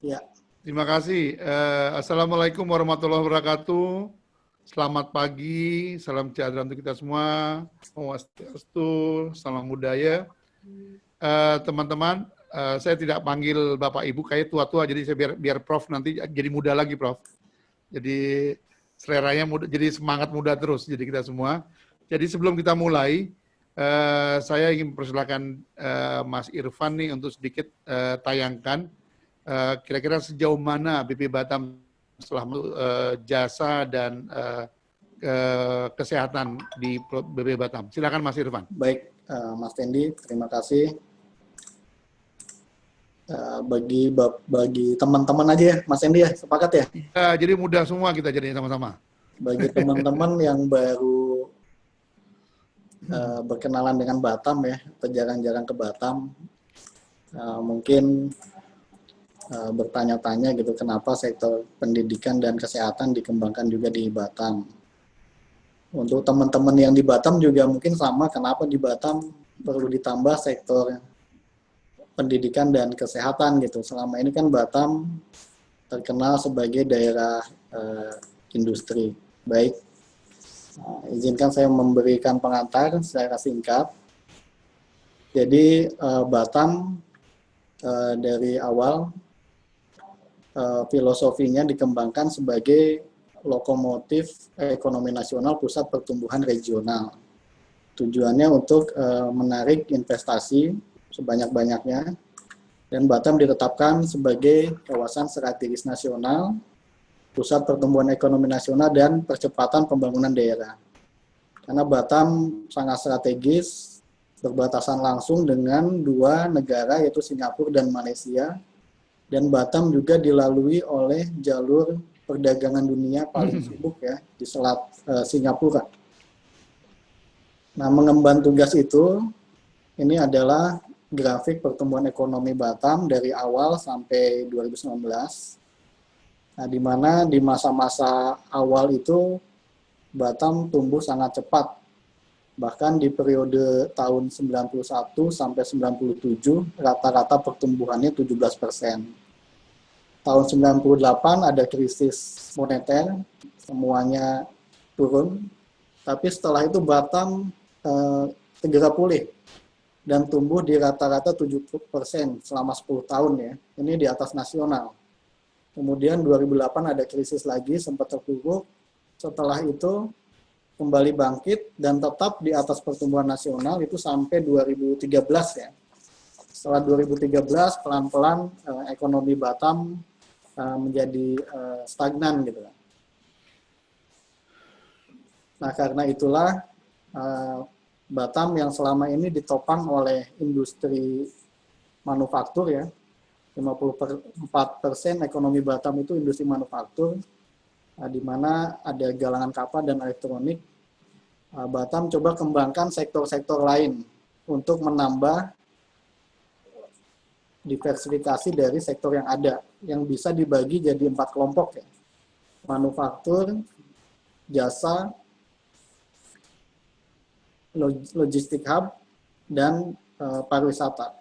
Ya, Terima kasih. Assalamualaikum warahmatullahi wabarakatuh. Selamat pagi, salam sejahtera untuk kita semua. Om Swastiastu, salam budaya. Teman-teman, saya tidak panggil Bapak Ibu kayak tua-tua, jadi saya biar Prof nanti jadi muda lagi, Prof. Jadi seleranya muda, jadi semangat muda terus, jadi kita semua. Jadi sebelum kita mulai, saya ingin mempersilakan Mas Irfan nih untuk sedikit tayangkan kira-kira sejauh mana BP Batam setelah jasa dan kesehatan di BP Batam. Silakan Mas Irfan. baik Mas Tendi, terima kasih. Bagi teman-teman aja ya, Mas Tendi ya, sepakat ya? Ya, jadi mudah semua kita jadi sama-sama. Bagi teman-teman yang baru berkenalan dengan Batam ya, atau jarang-jarang ke Batam, mungkin bertanya-tanya gitu, kenapa sektor pendidikan dan kesehatan dikembangkan juga di Batam. Untuk teman-teman yang di Batam juga mungkin sama, kenapa di Batam perlu ditambah sektor pendidikan dan kesehatan gitu. Selama ini kan Batam terkenal sebagai daerah industri. Baik, izinkan saya memberikan pengantar secara singkat. Jadi Batam dari awal filosofinya dikembangkan sebagai lokomotif ekonomi nasional, pusat pertumbuhan regional. Tujuannya untuk menarik investasi sebanyak-banyaknya, dan Batam ditetapkan sebagai kawasan strategis nasional, pusat pertumbuhan ekonomi nasional, dan percepatan pembangunan daerah. Karena Batam sangat strategis, berbatasan langsung dengan dua negara yaitu Singapura dan Malaysia, dan Batam juga dilalui oleh jalur perdagangan dunia paling sibuk ya di Selat Singapura. Nah, mengemban tugas itu, ini adalah grafik pertumbuhan ekonomi Batam dari awal sampai 2019. Nah, di mana di masa-masa awal itu Batam tumbuh sangat cepat. Bahkan di periode tahun 91 sampai 97 rata-rata pertumbuhannya 17%. Tahun 98 ada krisis moneter, semuanya turun. Tapi setelah itu Batam segera pulih dan tumbuh di rata-rata 7% selama 10 tahun ya. Ini di atas nasional. Kemudian 2008 ada krisis lagi, sempat terpuruk. Setelah itu kembali bangkit dan tetap di atas pertumbuhan nasional itu sampai 2013 ya. Setelah 2013 pelan-pelan ekonomi Batam menjadi stagnan gitu. Nah, karena itulah Batam yang selama ini ditopang oleh industri manufaktur ya, 54% ekonomi Batam itu industri manufaktur, di mana ada galangan kapal dan elektronik. Batam coba kembangkan sektor-sektor lain untuk menambah diversifikasi dari sektor yang ada, yang bisa dibagi jadi 4 kelompok ya. Manufaktur, jasa, logistik hub, dan pariwisata.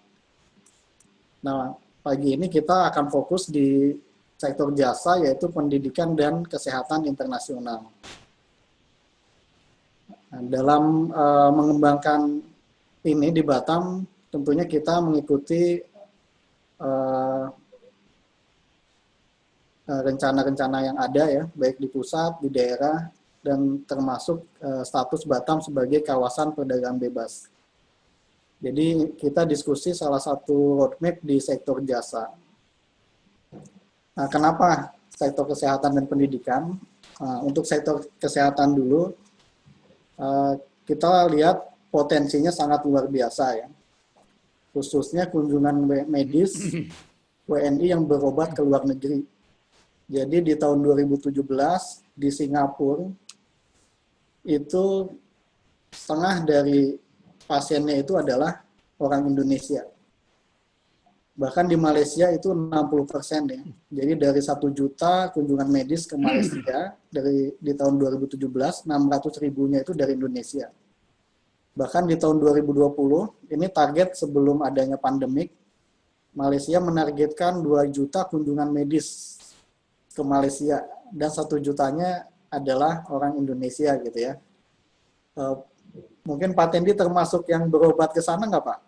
Nah, pagi ini kita akan fokus di sektor jasa, yaitu pendidikan dan kesehatan internasional. Nah, dalam mengembangkan ini di Batam, tentunya kita mengikuti rencana-rencana yang ada ya, baik di pusat, di daerah, dan termasuk status Batam sebagai kawasan perdagangan bebas. Jadi kita diskusi salah satu roadmap di sektor jasa. Nah, kenapa sektor kesehatan dan pendidikan? Untuk sektor kesehatan dulu, kita lihat potensinya sangat luar biasa ya. Khususnya kunjungan medis WNI yang berobat ke luar negeri. Jadi di tahun 2017 di Singapura itu setengah dari pasiennya itu adalah orang Indonesia. Bahkan di Malaysia itu 60% ya. Jadi dari 1 juta kunjungan medis ke Malaysia di tahun 2017, 600 ribunya itu dari Indonesia. Bahkan di tahun 2020, ini target sebelum adanya pandemik, Malaysia menargetkan 2 juta kunjungan medis ke Malaysia dan 1 jutanya adalah orang Indonesia gitu ya. Eh, Mungkin Pak Tendi termasuk yang berobat ke sana nggak Pak?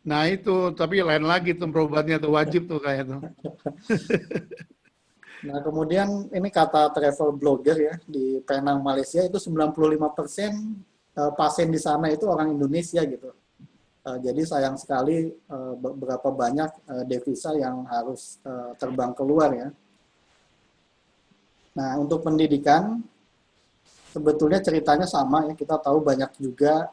Nah itu, tapi lain lagi tuh berobatnya tuh wajib tuh kayak tuh. Nah kemudian ini kata travel blogger ya di Penang Malaysia itu 95% pasien di sana itu orang Indonesia gitu. Jadi sayang sekali berapa banyak devisa yang harus terbang keluar ya. Nah untuk pendidikan sebetulnya ceritanya sama ya. Kita tahu banyak juga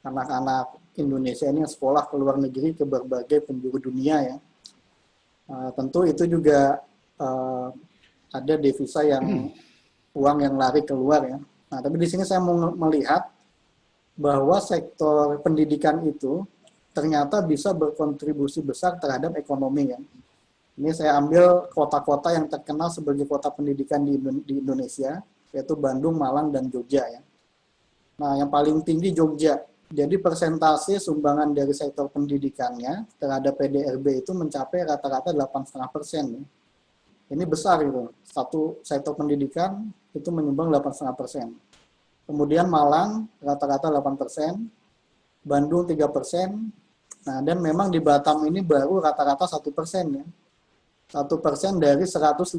anak-anak Indonesia ini yang sekolah ke luar negeri ke berbagai penjuru dunia ya. Tentu itu juga ada devisa yang uang yang lari keluar ya. Nah tapi di sini saya mau melihat bahwa sektor pendidikan itu ternyata bisa berkontribusi besar terhadap ekonomi ya. Ini saya ambil kota-kota yang terkenal sebagai kota pendidikan di Indonesia, yaitu Bandung, Malang, dan Jogja ya. Nah, yang paling tinggi Jogja. Jadi persentase sumbangan dari sektor pendidikannya terhadap PDRB itu mencapai rata-rata 8,5%. Ini besar gitu. Satu sektor pendidikan itu menyumbang 8,5%. Kemudian Malang rata-rata 8%, Bandung 3%. Nah, dan memang di Batam ini baru rata-rata 1% ya. 1% dari 105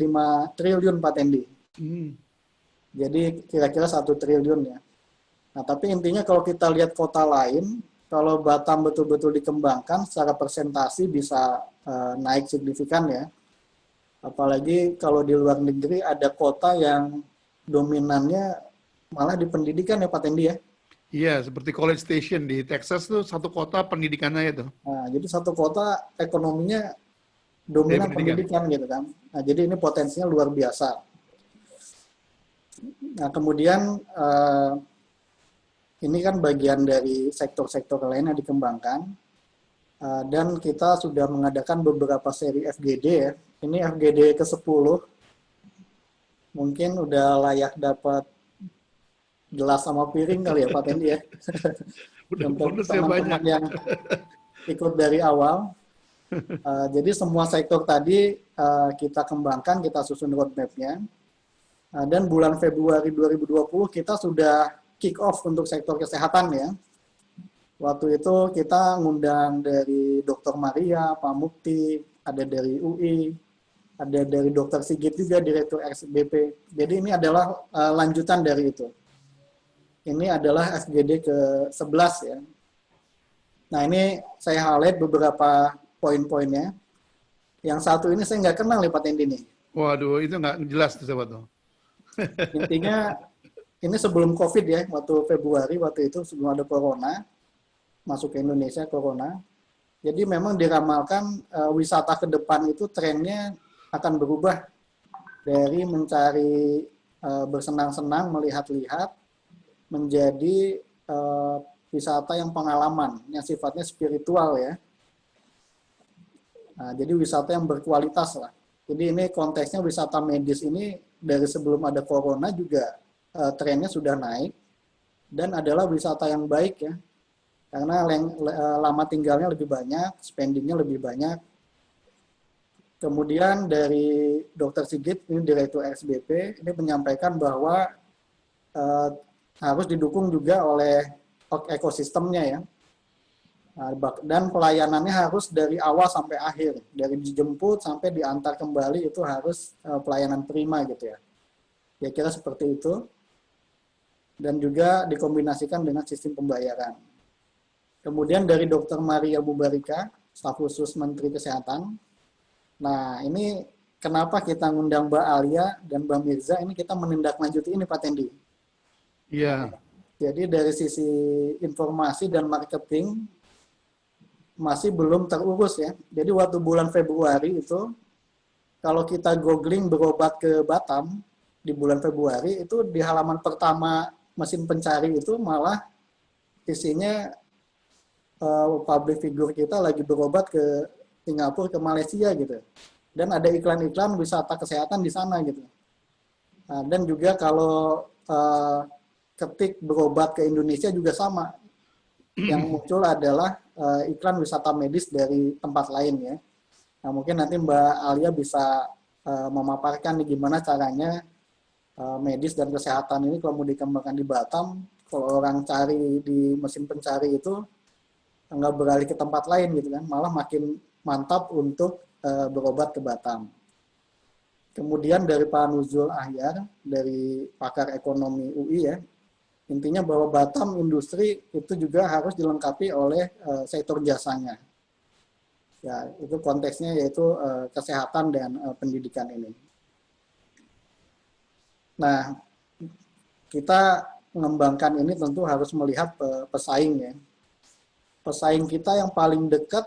triliun Pak Tendi. Jadi kira-kira 1 triliun ya. Nah, tapi intinya kalau kita lihat kota lain, kalau Batam betul-betul dikembangkan secara persentasi bisa naik signifikan ya. Apalagi kalau di luar negeri ada kota yang dominannya malah di pendidikan ya Pak Tendi ya. Iya, seperti College Station di Texas tuh satu kota pendidikannya itu. Nah, jadi satu kota ekonominya Dari dominan pendidikan. pendidikan gitu kan. Nah, jadi ini potensinya luar biasa. Nah, kemudian ini kan bagian dari sektor-sektor lain yang dikembangkan. Dan kita sudah mengadakan beberapa seri FGD ya. Ini FGD ke-10. Mungkin udah layak dapat gelas sama piring kali ya Pak Tendi ya. Udah Untuk bonusnya banyak. teman-teman yang ikut dari awal. Jadi semua sektor tadi kita kembangkan, kita susun roadmap-nya. Dan bulan Februari 2020 kita sudah kick off untuk sektor kesehatan ya. Waktu itu kita ngundang dari Dr. Maria, Pak Mukti, ada dari UI, ada dari Dr. Sigit juga, Direktur XBP. Jadi ini adalah lanjutan dari itu. Ini adalah FGD ke-11 ya. Nah ini saya highlight beberapa poin-poinnya. Yang satu ini saya nggak kenal nih Pak Tendi nih. Waduh, itu nggak jelas tuh sobat tuh. Intinya ini sebelum COVID ya, waktu Februari, waktu itu sebelum ada Corona, masuk ke Indonesia Corona. Jadi memang diramalkan wisata ke depan itu trennya akan berubah dari mencari bersenang-senang, melihat-lihat, menjadi wisata yang pengalaman, yang sifatnya spiritual ya. Nah, jadi wisata yang berkualitas lah. Jadi ini konteksnya wisata medis ini dari sebelum ada Corona juga trennya sudah naik dan adalah wisata yang baik ya. Karena lama tinggalnya lebih banyak, spendingnya lebih banyak. Kemudian dari Dr. Sigit, ini Direktur XBP, ini menyampaikan bahwa harus didukung juga oleh ekosistemnya ya. Dan pelayanannya harus dari awal sampai akhir, dari dijemput sampai diantar kembali itu harus pelayanan prima gitu ya. Ya kira seperti itu. Dan juga dikombinasikan dengan sistem pembayaran. Kemudian dari Dr. Maria Bubarika, staf khusus Menteri Kesehatan. Nah, ini kenapa kita ngundang Mbak Alia dan Mbak Mirza, ini kita menindaklanjuti ini Pak Tendi. Iya. Jadi dari sisi informasi dan marketing masih belum terurus ya. Jadi waktu bulan Februari itu, kalau kita googling berobat ke Batam di bulan Februari, itu di halaman pertama mesin pencari itu malah isinya public figure kita lagi berobat ke Singapura, ke Malaysia gitu. Dan ada iklan-iklan wisata kesehatan di sana gitu. Nah, dan juga kalau ketik berobat ke Indonesia juga sama. Yang muncul adalah iklan wisata medis dari tempat lain ya. Nah, mungkin nanti Mbak Alia bisa memaparkan nih gimana caranya medis dan kesehatan ini kalau mau dikembangkan di Batam, kalau orang cari di mesin pencari itu nggak beralih ke tempat lain gitu kan, malah makin mantap untuk berobat ke Batam. Kemudian dari Pak Nuzul Ahyar, dari pakar ekonomi UI ya, intinya bahwa Batam industri itu juga harus dilengkapi oleh sektor jasanya. Ya, itu konteksnya yaitu kesehatan dan pendidikan ini. Nah, kita mengembangkan ini tentu harus melihat pesaing ya. Pesaing kita yang paling dekat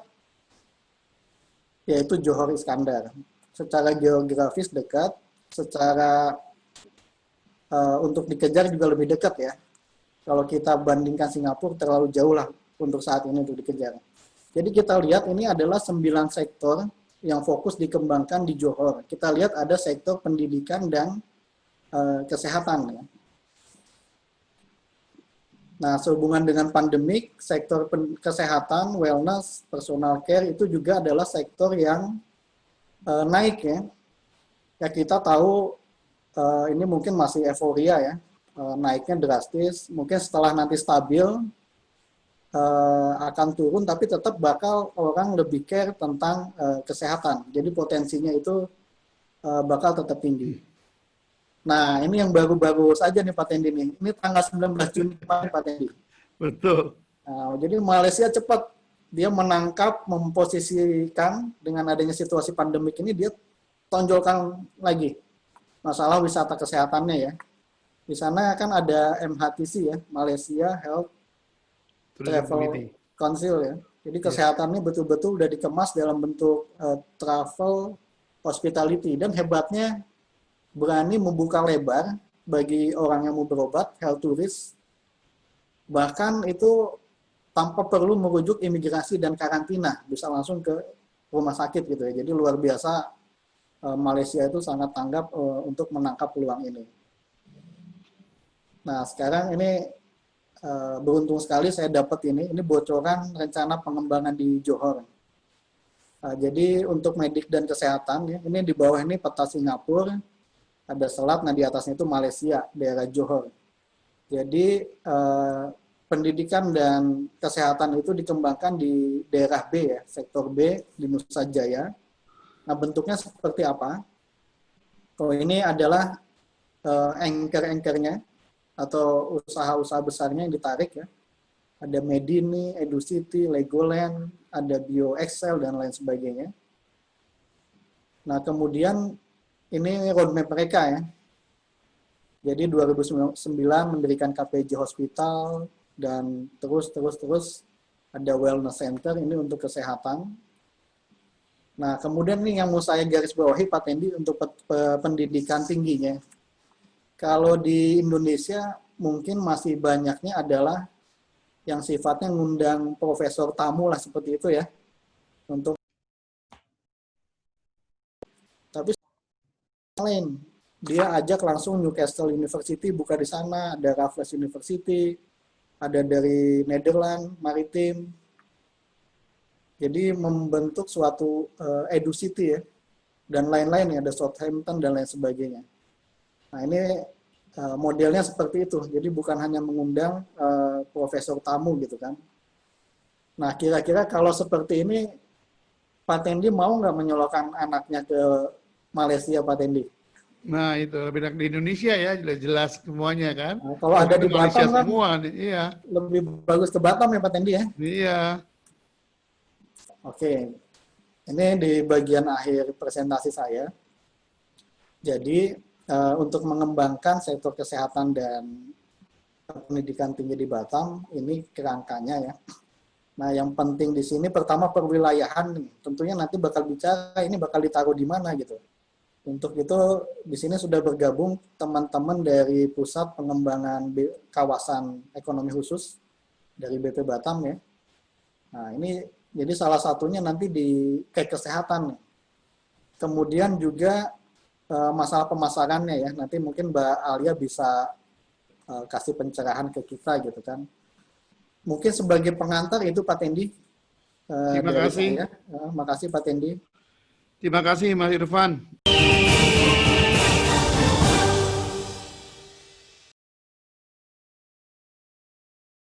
yaitu Johor Iskandar. Secara geografis dekat, secara untuk dikejar juga lebih dekat ya. Kalau kita bandingkan Singapura terlalu jauh lah untuk saat ini untuk dikejar. Jadi kita lihat ini adalah 9 sektor yang fokus dikembangkan di Johor. Kita lihat ada sektor pendidikan dan kesehatan ya. Nah, sehubungan dengan pandemik, sektor kesehatan, wellness, personal care itu juga adalah sektor yang naik ya. Ya kita tahu ini mungkin masih euforia ya, naiknya drastis. Mungkin setelah nanti stabil akan turun, tapi tetap bakal orang lebih care tentang kesehatan. Jadi potensinya itu bakal tetap tinggi. Nah, ini yang baru-baru saja nih Pak Tendi nih. Ini tanggal 19 Juni Pak Tendi. Betul. Nah, jadi Malaysia cepat dia menangkap, memposisikan dengan adanya situasi pandemik ini dia tonjolkan lagi masalah wisata kesehatannya ya. Di sana kan ada MHTC ya, Malaysia Health Travel Council ya. Jadi kesehatannya betul-betul udah dikemas dalam bentuk travel hospitality, dan hebatnya berani membuka lebar bagi orang yang mau berobat, health tourist, bahkan itu tanpa perlu merujuk imigrasi dan karantina, bisa langsung ke rumah sakit gitu ya. Jadi luar biasa Malaysia itu sangat tanggap untuk menangkap peluang ini. Nah sekarang ini beruntung sekali saya dapat ini bocoran rencana pengembangan di Johor. Jadi untuk medik dan kesehatan, ya, ini di bawah ini peta Singapura, ada selat, nah di atasnya itu Malaysia, daerah Johor. Jadi pendidikan dan kesehatan itu dikembangkan di daerah B ya, sektor B di Nusa Jaya. Nah bentuknya seperti apa? Oh ini adalah anchor-anchornya atau usaha-usaha besarnya yang ditarik ya. Ada Medini, EduCity, Legoland, ada BioExcel dan lain sebagainya. Nah kemudian ini roadmap mereka ya. Jadi 2009 mendirikan KPJ Hospital dan terus ada wellness center ini untuk kesehatan. Nah, kemudian nih yang mau saya garis bawahi Pak Tendi untuk pendidikan tingginya. Kalau di Indonesia mungkin masih banyaknya adalah yang sifatnya ngundang profesor tamu lah seperti itu ya. Untuk tapi lain, dia ajak langsung Newcastle University buka di sana, ada Raffles University, ada dari Netherlands Maritim. Jadi membentuk suatu EduCity ya, dan lain-lain ya, ada Southampton dan lain sebagainya. Nah ini modelnya seperti itu, jadi bukan hanya mengundang profesor tamu gitu kan. Nah kira-kira kalau seperti ini, Pak Tendi mau nggak menyolokkan anaknya ke Malaysia, Pak Tendi? Nah itu lebih enak di Indonesia ya, jelas semuanya kan. Nah, kalau ada di Malaysia Batam kan semua, iya. lebih bagus ke Batam ya Pak Tendi ya? Iya. Oke, ini di bagian akhir presentasi saya. Jadi untuk mengembangkan sektor kesehatan dan pendidikan tinggi di Batam, ini kerangkanya ya. Nah, yang penting di sini pertama perwilayahan nih. Tentunya nanti bakal bicara ini bakal ditaruh di mana gitu. Untuk itu di sini sudah bergabung teman-teman dari Pusat Pengembangan Kawasan Ekonomi Khusus dari BP Batam ya. Nah, ini jadi salah satunya nanti di kesehatan. Kemudian juga masalah pemasarannya ya. Nanti mungkin Mbak Alia bisa kasih pencerahan ke kita gitu kan. Mungkin sebagai pengantar itu Pak Tendi, Terima dari kasih. saya. Makasih Pak Tendi. Terima kasih Mas Irfan.